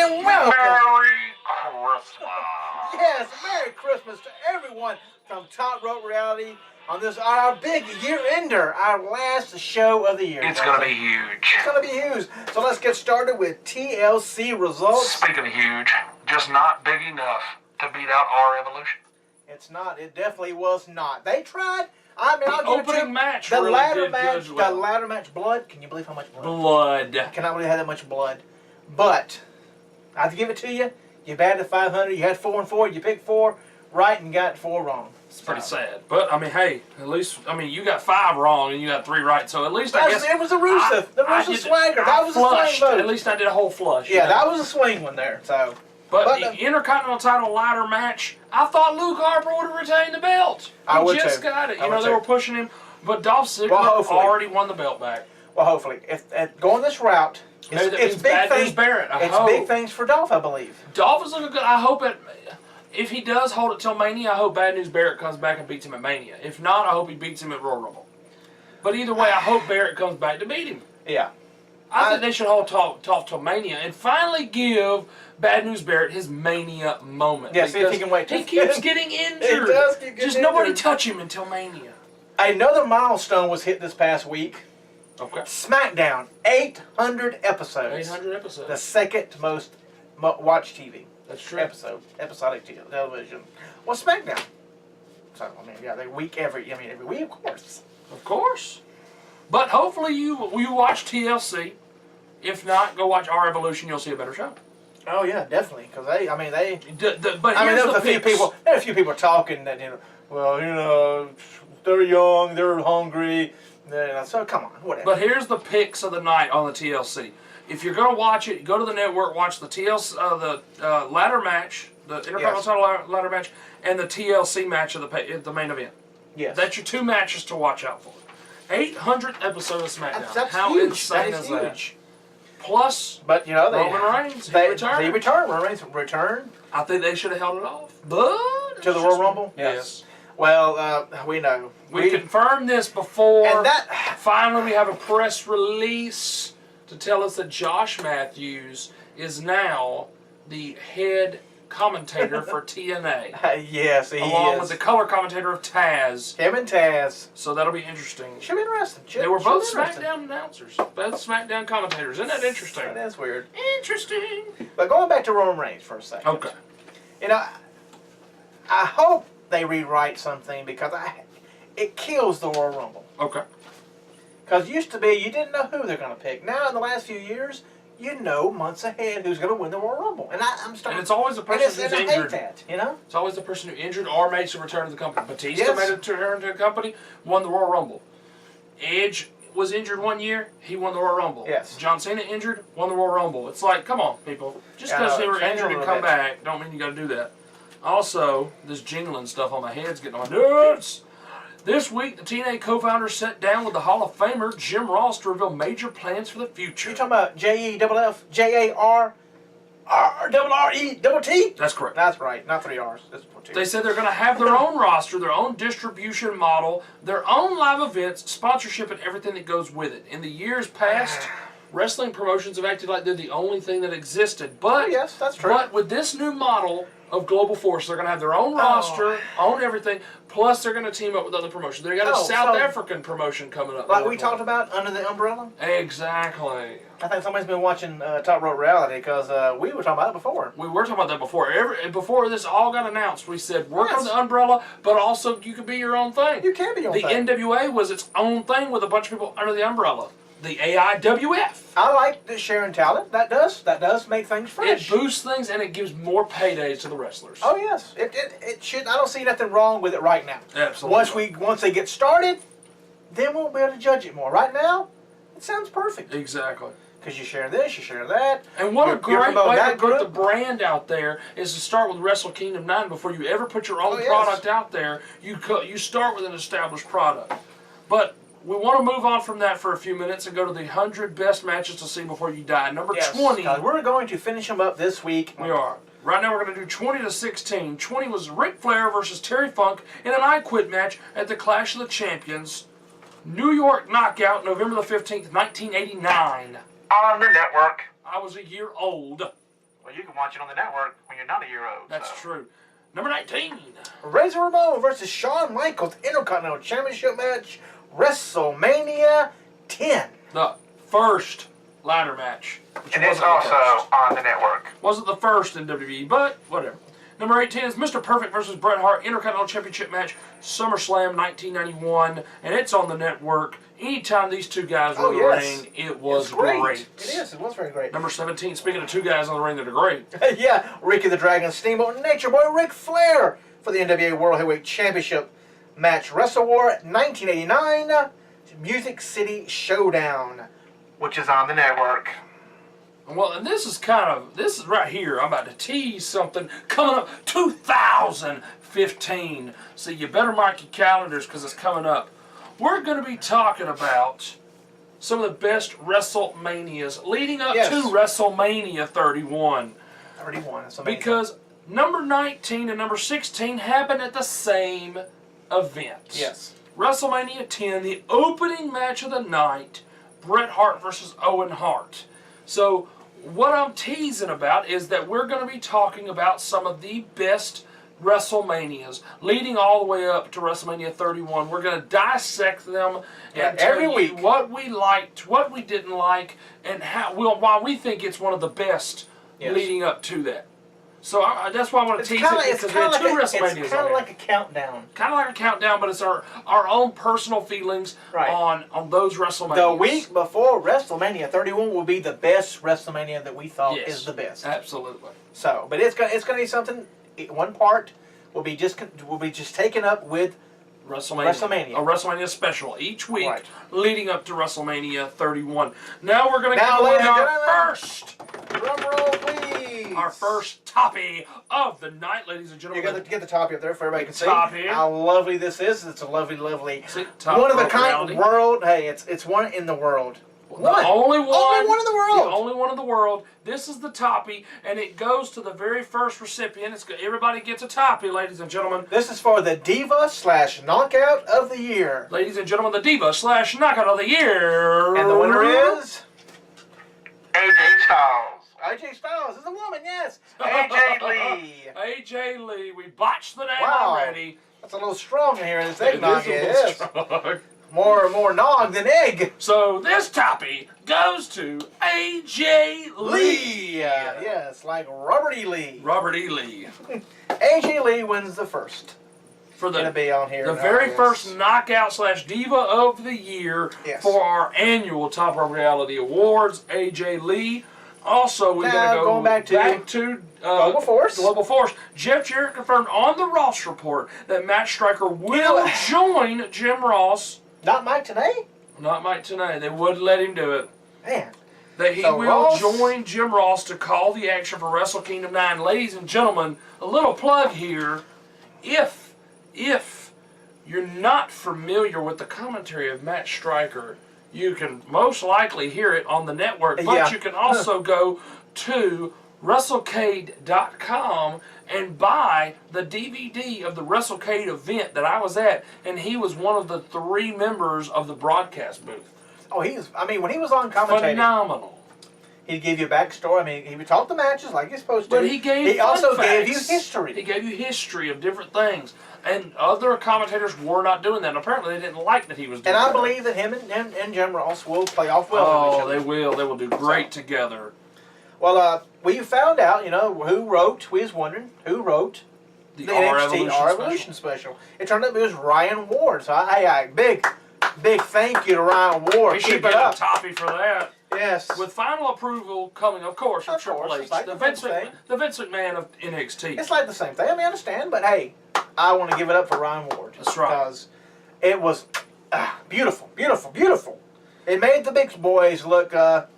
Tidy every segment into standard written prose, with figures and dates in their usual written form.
and welcome. Merry Christmas. Yes, Merry Christmas to everyone from Top Rope Reality on this our big year ender, our last show of the year. It's going to be huge. It's going to be huge. So let's get started with TLC results. Speaking of huge, just not big enough to beat out our Evolution. It's not. It definitely was not. They tried. I mean, the opening match the really ladder did match, good well. the ladder match, blood. Can you believe how much blood? Blood. I cannot believe how that much blood. But I have to give it to you. You batted 500. You had 4 and 4. You picked 4 right and got 4 wrong. It's pretty sad. But, I mean, hey, at least, I mean, you got 5 wrong and you got 3 right. So at least I guess. It was a Rusev. The Rusev swagger. That was flushed. a swing vote. At least I did a whole flush. Yeah, that was a swing one there. So. But the Intercontinental title ladder match, I thought Luke Harper would have retained the belt. He just got it. You know, they were pushing him. But Dolph Ziggler already won the belt back. Well, hopefully. If going this route, it's big things. It's big things for Dolph, I believe. Dolph is looking good. I hope if he does hold it till Mania, I hope Bad News Barrett comes back and beats him at Mania. If not, I hope he beats him at Royal Rumble. But either way, I hope Barrett comes back to beat him. Yeah. I think they should hold Dolph till Mania and finally give Bad News Barrett his Mania moment. Yeah, see if he can wait. He keeps getting injured. He does keep getting Just injured. nobody touch him until Mania. Another milestone was hit this past week. Okay. SmackDown, 800 episodes. 800 episodes. The second most watched TV. That's true. Episodic television. Well, SmackDown. So, I mean, yeah, every week, of course. Of course. But hopefully you watch TLC. If not, go watch Our Evolution. You'll see a better show. Oh yeah, definitely. Because there was a few people talking that they're young, they're hungry. So come on, whatever. But here's the picks of the night on the TLC. If you're gonna watch it, go to the network, watch the TLC, the ladder match, the Intercontinental ladder match, and the TLC match of the main event. Yes. That's your 2 matches to watch out for. 800th episode of SmackDown. That's How huge. insane that is is huge. that? Plus, but Roman Reigns, they return. Roman Reigns return. I think they should have held it off. But to the Royal Rumble. Yes. Well, we know. We confirmed this before. And that finally we have a press release to tell us that Josh Matthews is now the head commentator for TNA. Yes, he is. Along with the color commentator of Taz. Him and Taz. So that'll be interesting. Should be interesting. They were both SmackDown announcers. Both SmackDown commentators. Isn't that interesting? That is weird. Interesting. But going back to Roman Reigns for a second. Okay. You know, I hope they rewrite something because it kills the Royal Rumble. Okay. Because used to be, you didn't know who they're going to pick. Now, in the last few years, you know months ahead who's going to win the Royal Rumble. And I'm starting. And it's always the person who's injured. I hate that, you know? It's always the person who injured or makes a return to the company. Batista made a return to the company, won the Royal Rumble. Edge was injured 1 year, he won the Royal Rumble. Yes. John Cena injured, won the Royal Rumble. It's like, come on, people. Just because they were injured and come back, don't mean you got to do that. Also, this jingling stuff on my head's getting on my nerves. This week, the TNA co-founders sat down with the Hall of Famer Jim Ross to reveal major plans for the future. You talking about JEFFJARRRET? That's correct. That's right, not 3 R's. That's 4 T's. They said they're going to have their own roster, their own distribution model, their own live events, sponsorship, and everything that goes with it. In the years past, wrestling promotions have acted like they're the only thing that existed. But yes, that's true. But with this new model of Global Force, they're going to have their own roster, own everything, plus they're going to team up with other promotions. They got a South African promotion coming up. Like we talked about, under the umbrella? Exactly. I think somebody's been watching Top Rope Reality because we were talking about it before. We were talking about that before. Before this all got announced, we said work on the umbrella, but also you can be your own thing. You can be your own thing. The NWA was its own thing with a bunch of people under the umbrella. The AIWF. I like the sharing talent. That does make things fresh. It boosts things and it gives more paydays to the wrestlers. Oh yes, it should. I don't see nothing wrong with it right now. Absolutely. Once they get started, then we'll be able to judge it more. Right now, it sounds perfect. Exactly. Because you share this, you share that. And what a great way to put the brand out there is to start with Wrestle Kingdom 9 before you ever put your own product out there. You start with an established product. But we want to move on from that for a few minutes and go to the 100 best matches to see before you die. Number 20. We're going to finish them up this week. We are. Right now we're going to do 20 to 16. 20 was Ric Flair versus Terry Funk in an I Quit match at the Clash of the Champions. New York Knockout, November the 15th, 1989. On the network. I was a year old. Well, you can watch it on the network when you're not a year old. That's so. true. Number 19. Razor Ramon versus Shawn Michaels Intercontinental Championship match, WrestleMania 10. The first ladder match. And it's also on the network. Wasn't the first in WWE, but whatever. Number 18 is Mr. Perfect versus Bret Hart Intercontinental Championship match, SummerSlam 1991, and it's on the network. Anytime these two guys were in the ring, it was great. It is. It was very great. Number 17, speaking of two guys on the ring that are great. Yeah, Ricky the Dragon Steamboat and Nature Boy Ric Flair for the NWA World Heavyweight Championship match, Wrestle War 1989, Music City Showdown, which is on the network. Well, and this is right here. I'm about to tease something coming up 2015. So you better mark your calendars because it's coming up. We're going to be talking about some of the best WrestleManias leading up to WrestleMania 31. 31, that's amazing. Because number 19 and number 16 happened at the same event. Yes. WrestleMania 10, the opening match of the night, Bret Hart versus Owen Hart. So what I'm teasing about is that we're going to be talking about some of the best WrestleManias leading all the way up to WrestleMania 31. We're going to dissect them and tell every week you what we liked, what we didn't like, and why we think it's one of the best leading up to that. So that's why I want to tease it, because we had two WrestleManias. It's kind of like a countdown. Kind of like a countdown, but it's our own personal feelings on those WrestleManias. The week before WrestleMania 31 will be the best WrestleMania that we thought is the best. Absolutely. So, but it's gonna be something. One part will be just taken up with WrestleMania. A WrestleMania special each week leading up to WrestleMania 31. Now we're going to get ladies and our gentlemen, first. Drum roll, please. Our first toppy of the night, ladies and gentlemen. You got to get the toppy up there for everybody to see Toppy. how lovely this is. It's a lovely, lovely, top one of a kind reality. world. Hey, it's one in the world. The only one in the world. The only one in the world. This is the toppy, and it goes to the very first recipient. Everybody gets a toppy, ladies and gentlemen. This is for the Diva / Knockout of the Year. Ladies and gentlemen, the Diva / Knockout of the Year. And the winner is AJ Styles. AJ Styles is a woman, yes. AJ Lee. AJ Lee. We botched the name Wow. already. That's a little strong in here in this eggnog. It is a little strong. More nog than egg. So this toppy goes to AJ Lee. Yes, like Robert E. Lee. Robert E. Lee. AJ Lee wins the first. For Gonna be on here. the very first knockout / Diva of the Year for our annual Top Rope Reality Awards. AJ Lee. Also, we're going to go going back to Global Force. Global Force. Jeff Jarrett confirmed on the Ross report that Matt Striker will join Jim Ross. Not Mike today? Not Mike Tenay. They wouldn't let him do it. Man. That he will join Jim Ross to call the action for Wrestle Kingdom 9. Ladies and gentlemen, a little plug here. If you're not familiar with the commentary of Matt Striker, you can most likely hear it on the network, but you can also go to WrestleCade.com and buy the DVD of the WrestleCade event that I was at, and he was one of the 3 members of the broadcast booth. Oh, when he was on commentating, phenomenal. He'd give you a backstory. I mean, he would talk the matches like he's supposed to. But he also gave you history. He gave you history of different things. And other commentators were not doing that. And apparently they didn't like that he was doing that. And I believe that him and Jim Ross will play off well with each other. They will. They will do great together. Well, we found out, who wrote, we was wondering, who wrote the NXT Our Evolution special. It turned out it was Ryan Ward. So, big thank you to Ryan Ward. He should Keep it get up. a toppy for that. Yes. With final approval coming, of course, from Triple H, like the Vince McMahon of NXT. It's like the same thing. I mean, I understand, but hey, I want to give it up for Ryan Ward. That's right. Because it was beautiful, beautiful, beautiful. It made the big boys look not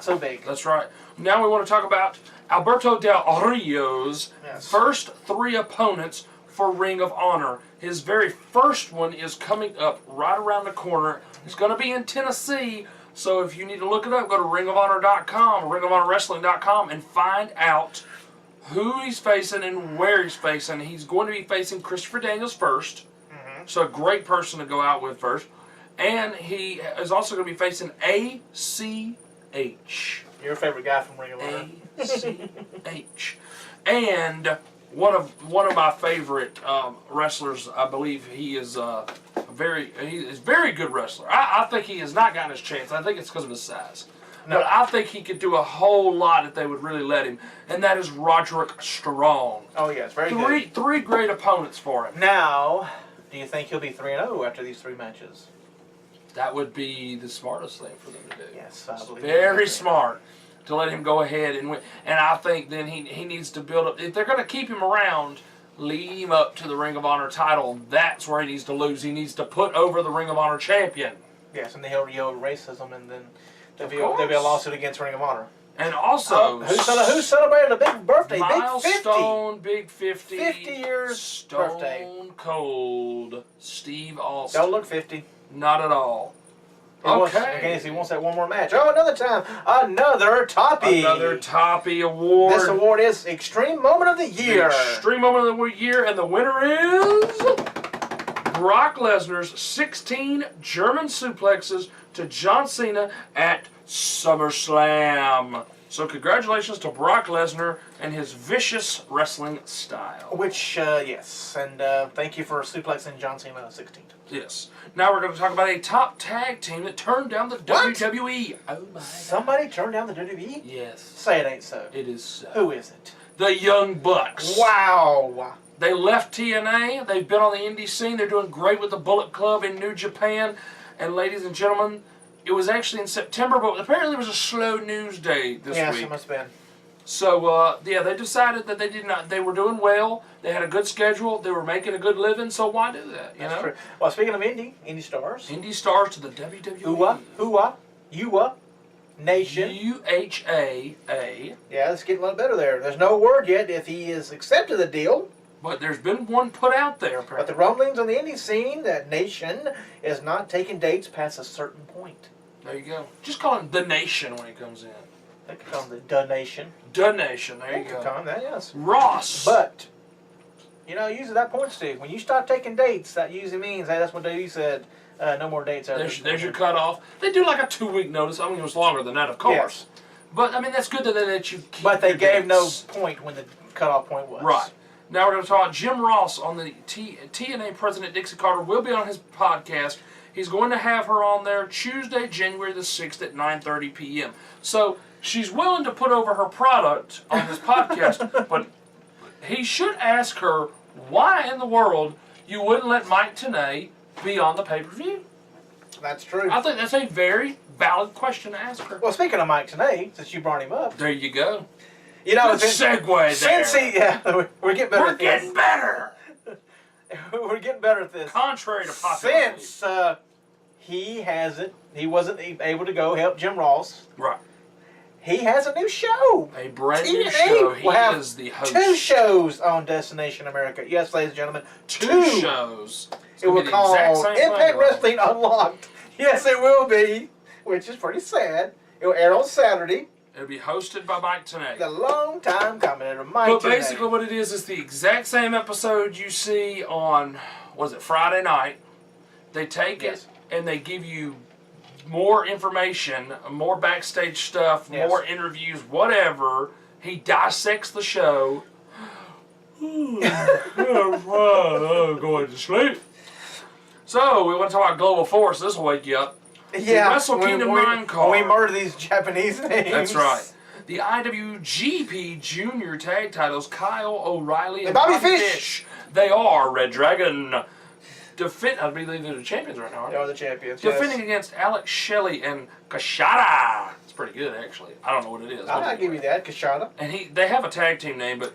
so big. That's right. Now we want to talk about Alberto Del Rio's first 3 opponents for Ring of Honor. His very first one is coming up right around the corner. It's going to be in Tennessee. So if you need to look it up, go to ringofhonor.com, ringofhonorwrestling.com, and find out who he's facing and where he's facing. He's going to be facing Christopher Daniels first. So a great person to go out with first. And he is also going to be facing ACH. Your favorite guy from Ring of Honor. CH. And one of my favorite wrestlers, I believe he is a very good wrestler. I think he has not gotten his chance. I think it's because of his size. No. But I think he could do a whole lot if they would really let him. And that is Roderick Strong. Oh, yes, very good. Three great opponents for him. Now, do you think he'll be 3-0 after these 3 matches? That would be the smartest thing for them to do. Yes, I believe very smart to let him go ahead and win. And I think then he needs to build up. If they're going to keep him around, lead him up to the Ring of Honor title. That's where he needs to lose. He needs to put over the Ring of Honor champion. Yes, and he'll yell racism, and then there'll be a lawsuit against Ring of Honor. And also, who celebrated a big birthday? Milestone, big 50. 50 years birthday. Stone Cold Steve Austin. Don't look 50. Not at all. He wants that one more match. Oh, another time. Another Toppy. Another Toppy award. This award is Extreme Moment of the Year. The Extreme Moment of the Year, and the winner is Brock Lesnar's 16 German suplexes to John Cena at SummerSlam. So congratulations to Brock Lesnar and his vicious wrestling style. Which, yes. And thank you for suplexing John Cena at 16. Yes. Now we're going to talk about a top tag team that turned down the WWE. Oh my. Somebody turned down the WWE? Yes. Say it ain't so. It is so. Who is it? The Young Bucks. Wow. They left TNA. They've been on the indie scene. They're doing great with the Bullet Club in New Japan. And ladies and gentlemen, it was actually in September, but apparently it was a slow news day this week. Yes, it must have been. So, yeah, they decided that they were doing well. They had a good schedule. They were making a good living, so why do that? That's true. Well, speaking of indie stars. Indie stars to the WWE. UA Nation. UHAA. Yeah, it's getting a little better there. There's no word yet if he has accepted the deal. But there's been one put out there, apparently. But the rumblings on the indie scene that Nation is not taking dates past a certain point. There you go. Just call him The Nation when he comes in. They could call him the Da Nation. Da Nation, there you They go. could call him that, yes. Ross. But, usually that point, Steve, when you start taking dates, that usually means, hey, that's what you said, no more dates. There's your cutoff. They do like a 2-week notice. I mean, it was longer than that, of course. Yes. But, I mean, that's good that they let you keep But they your gave dates. no point when the cutoff point was. Right. Now we're going to talk about Jim Ross on the TNA president. Dixie Carter will be on his podcast. He's going to have her on there Tuesday, January the 6th at 9:30 p.m. So she's willing to put over her product on this podcast, but he should ask her why in the world you wouldn't let Mike Tenay be on the pay-per-view. That's true. I think that's a very valid question to ask her. Well, speaking of Mike Tenay, since you brought him up. There you go. You know, good segue there. Since we're getting better. We're getting better. We're getting better at this. Contrary to popularity. Since he wasn't able to go help Jim Ross. Right. He has a new show. A brand TNA new show. He will have is the host. 2 shows on Destination America. Yes, ladies and gentlemen. 2 shows. It will call Impact Wrestling Unlocked. Yes, it will be, which is pretty sad. It will air on Saturday. It'll be hosted by Mike Tenay. The long time commentator, Mike But Tenay. basically what it is the exact same episode you see on, Friday night. They take it and they give you more information, more backstage stuff, more interviews, whatever. He dissects the show. I'm going to sleep. So, we want to talk about Global Force. This will wake you up. Yeah, the Wrestle Kingdom 9 card. We murder these Japanese names. That's right. The IWGP Junior Tag Titles, Kyle O'Reilly and Bobby Bobby Fish. Fish. They are Red Dragon. I believe they're the champions right now, aren't They are the champions, Defending against Alex Shelley and Kashada. It's pretty good, actually. I don't know what it is. I'll give you that, Kashada. And they have a tag team name, but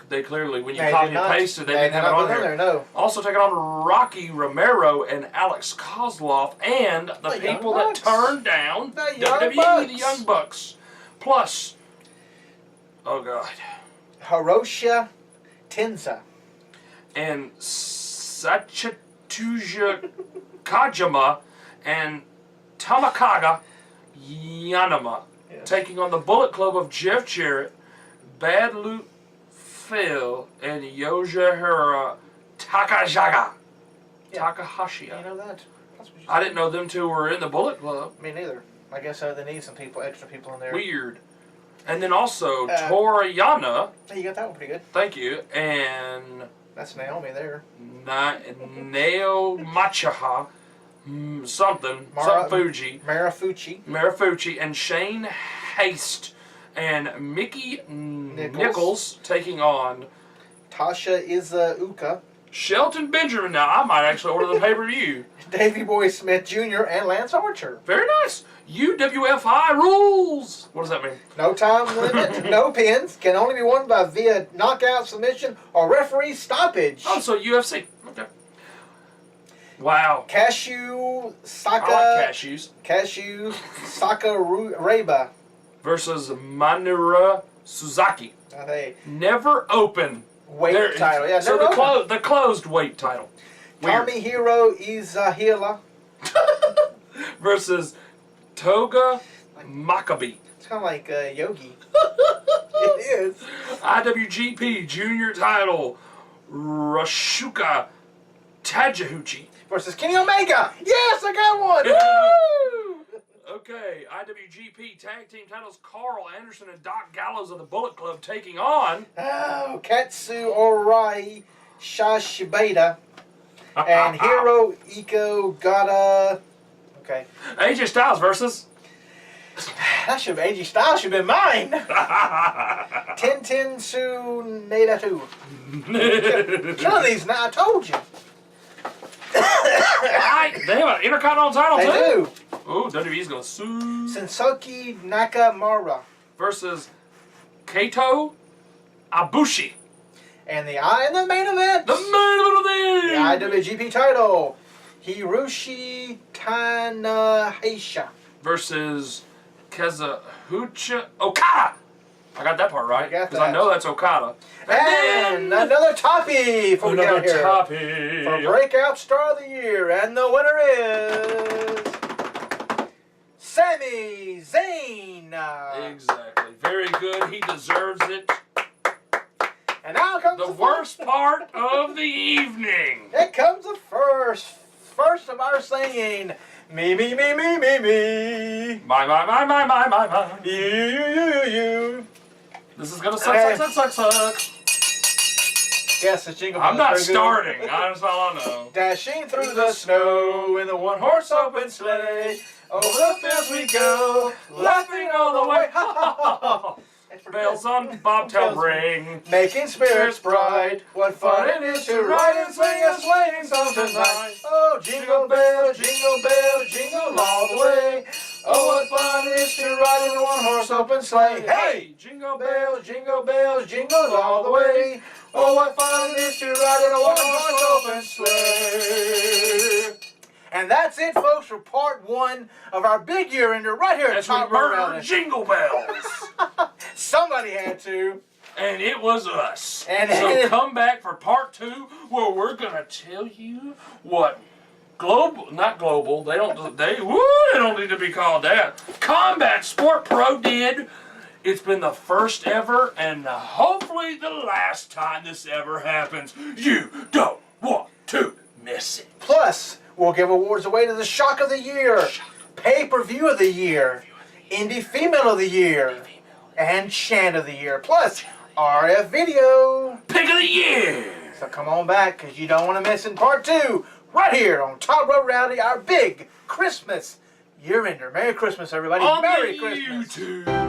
they clearly, when you copy and paste it, they didn't have it on there. No. Also taking on Rocky Romero and Alex Kozlov and the people that turned down WWE, the Young Bucks. Plus, oh God, Hiroshi Tensa. And Sachituja Kajima and Tamakaga Yanama taking on the Bullet Club of Jeff Jarrett, Bad Luke Phil, and Yoshihira Takahashi. Takahashi. You know that? I didn't know them two were in the Bullet Club. Me neither. I guess they need some extra people in there. Weird. And then also Toriana. Hey, you got that one pretty good. Thank you. And that's Naomi there. Nao Machaha. Something Fuji. Marafuchi. And Shane Haste. And Mickey Nichols taking on Tasha Izuka. Shelton Benjamin. Now, I might actually order the pay-per-view. Davey Boy Smith Jr. and Lance Archer. Very nice. UWFI rules. What does that mean? No time limit, no pins. Can only be won by via knockout submission or referee stoppage. Oh, so UFC. Okay. Wow. Cashew Saka. I like cashews. Cashew Sakuraba versus Manura Suzaki. Never open. Weight title. Yeah, so the closed weight title. Tomohiro Izahira versus Toga Makabe. It's kind of like Yogi. It is. IWGP Junior title. Rashuka Tajahuchi versus Kenny Omega. Yes, I got one. Woo! Okay, IWGP Tag Team titles. Carl Anderson and Doc Gallows of the Bullet Club taking on Katsu Orai Shashibata and Hiro Iko Gata. Okay. AJ Styles versus. AJ Styles should have been mine. Tentensu Nedatu. Killing these now, I told you. They have an Intercontinental title too? They do. Ooh, WWE's gonna sue. Sensuke Nakamura versus Kato Ibushi. And the main event. The main event of the IWGP title. Hiroshi Tanahashi versus Kazuchika Okada. I got that part right. Because I know that's Okada. And another toppy for toppy for Breakout Star of the Year. And the winner is Sami Zayn. Exactly. Very good. He deserves it. And now comes the worst part of the evening. It comes the first of our singing. Me, me, me, me, me, me. My. You. This is gonna suck. Yes, it's Jingle I'm Bells. not starting. That's all I know. Dashing through the snow in the one-horse open sleigh. Over the fields we go, laughing all the way. Bells on bobtail ring, making spirits bright. What fun it is to ride and sing a swinging song tonight. Oh, jingle bells, jingle all the way. Oh, what fun it is to ride in a one-horse open sleigh. Hey, jingle bells, jingle all the way. Oh, what fun it is to ride in a one-horse open sleigh. And that's it, folks, for part 1 of our big year-ender right here at Top Road Jingle Bells. Somebody had to. And it was us. So come back for part 2, where we're going to tell you what not global, they don't need to be called that. Combat Sport Pro did. It's been the first ever and hopefully the last time this ever happens. You don't want to miss it. Plus, we'll give awards away to the Shock of the Year, Pay-Per-View of the Year, Indie Female of the Year, and Chant of the Year. Plus, RF Video Pick of the Year. So come on back, because you don't want to miss in part 2, right here on Top Road Rowdy, our big Christmas year-ender. Merry Christmas, everybody. On Merry the Christmas. YouTube.